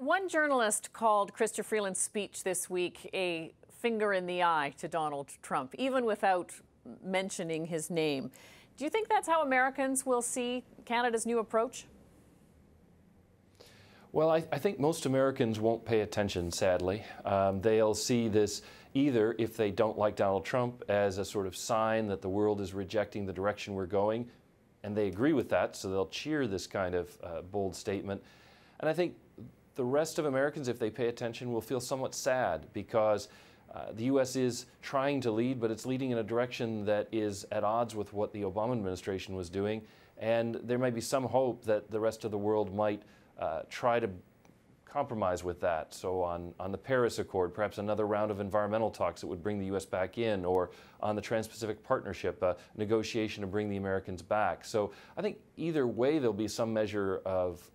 One journalist called Chrystia Freeland's speech this week a finger in the eye to Donald Trump, even without mentioning his name. Do you think that's how Americans will see Canada's new approach? Well, I think most Americans won't pay attention, sadly. They'll see this either, if they don't like Donald Trump, as a sort of sign that the world is rejecting the direction we're going, and they agree with that, so they'll cheer this kind of bold statement. And I think the rest of Americans, if they pay attention, will feel somewhat sad because the U.S. is trying to lead, but it's leading in a direction that is at odds with what the Obama administration was doing. And there may be some hope that the rest of the world might try to compromise with that. So on the Paris Accord, perhaps another round of environmental talks that would bring the U.S. back in, or on the Trans-Pacific Partnership, a negotiation to bring the Americans back. So I think either way there'll be some measure of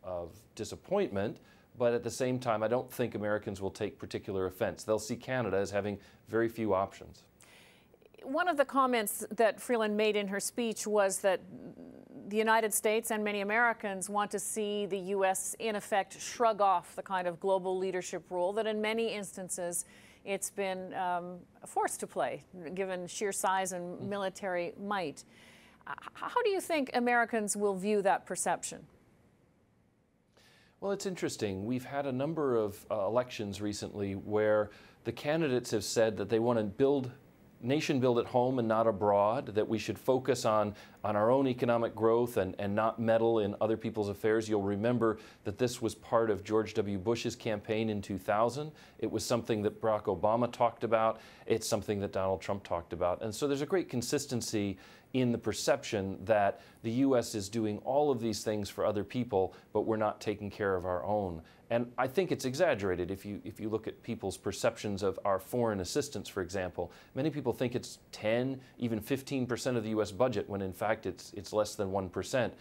disappointment, but at the same time, I don't think Americans will take particular offense. They'll see Canada as having very few options. One of the comments that Freeland made in her speech was that the United States and many Americans want to see the U.S. in effect shrug off the kind of global leadership role that in many instances it's been forced to play, given sheer size and military might. How do you think Americans will view that perception? Well, it's interesting. We've had a number of elections recently where the candidates have said that they want to nation build at home and not abroad, that we should focus on our own economic growth and not meddle in other people's affairs. You'll remember that this was part of George W. Bush's campaign in 2000. It was something that Barack Obama talked about. It's something that Donald Trump talked about. And so there's a great consistency in the perception that the U.S. is doing all of these things for other people, but we're not taking care of our own. And I think it's exaggerated if you look at people's perceptions of our foreign assistance, for example. Many people think it's 10, even 15% of the U.S. budget, when in fact it's less than 1%.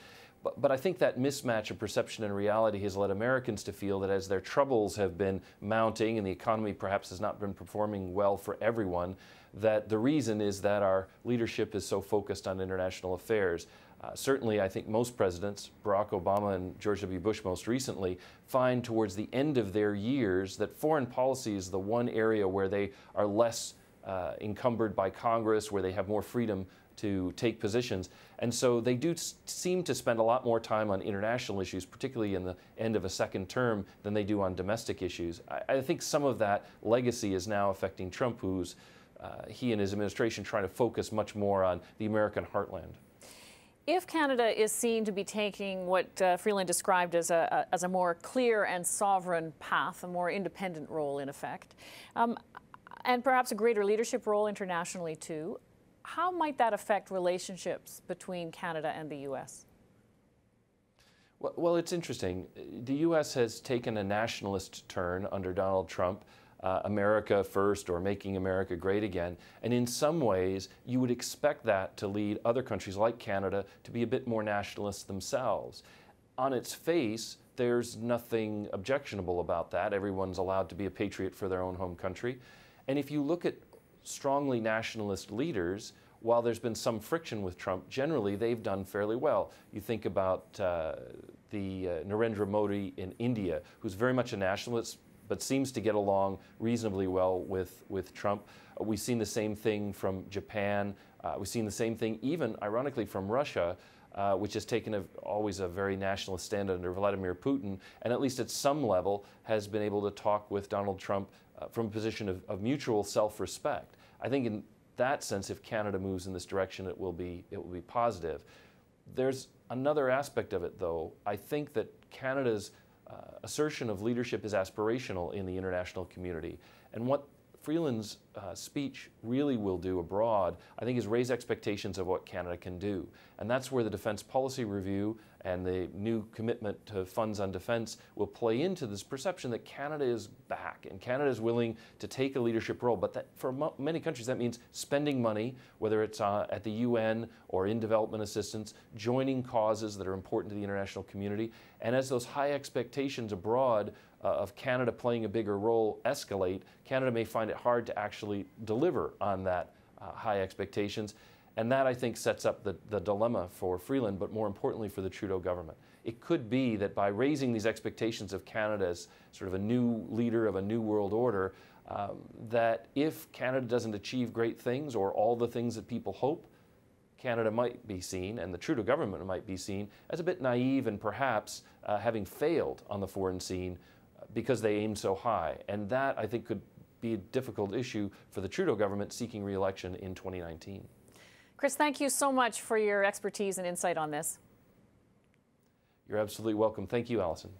But I think that mismatch of perception and reality has led Americans to feel that as their troubles have been mounting and the economy perhaps has not been performing well for everyone, that the reason is that our leadership is so focused on international affairs. Certainly, I think most presidents, Barack Obama and George W. Bush most recently, find towards the end of their years that foreign policy is the one area where they are less encumbered by Congress, where they have more freedom to take positions. And so they do seem to spend a lot more time on international issues, particularly in the end of a second term, than they do on domestic issues. I think some of that legacy is now affecting Trump, who's he and his administration trying to focus much more on the American heartland. If Canada is seen to be taking what Freeland described as a more clear and sovereign path, a more independent role in effect, and perhaps a greater leadership role internationally too, how might that affect relationships between Canada and the U.S.? Well, it's interesting. The U.S. has taken a nationalist turn under Donald Trump. America first, or making America great again. And in some ways, you would expect that to lead other countries like Canada to be a bit more nationalist themselves. On its face, there's nothing objectionable about that. Everyone's allowed to be a patriot for their own home country. And if you look at strongly nationalist leaders, while there's been some friction with Trump, generally they've done fairly well. You think about Narendra Modi in India, who's very much a nationalist, but seems to get along reasonably well with Trump. We've seen the same thing from Japan. We've seen the same thing even, ironically, from Russia, which has taken always a very nationalist stand under Vladimir Putin, and at least at some level has been able to talk with Donald Trump from a position of mutual self-respect. I think in that sense, if Canada moves in this direction, it will be positive. There's another aspect of it, though. I think that Canada's assertion of leadership is aspirational in the international community. And what Freeland's speech really will do abroad, I think, is raise expectations of what Canada can do. And that's where the Defense Policy Review and the new commitment to funds on defense will play into this perception that Canada is back and Canada is willing to take a leadership role. But that for many countries, that means spending money, whether it's at the UN or in development assistance, joining causes that are important to the international community. And as those high expectations abroad of Canada playing a bigger role escalate, Canada may find it hard to actually deliver on that high expectations. And that, I think, sets up the dilemma for Freeland, but more importantly for the Trudeau government. it could be that by raising these expectations of Canada as sort of a new leader of a new world order, that if Canada doesn't achieve great things or all the things that people hope, Canada might be seen, and the Trudeau government might be seen, as a bit naive and perhaps having failed on the foreign scene because they aimed so high. And that, I think, could be a difficult issue for the Trudeau government seeking re-election in 2019. Chris, thank you so much for your expertise and insight on this. You're absolutely welcome. Thank you, Alison.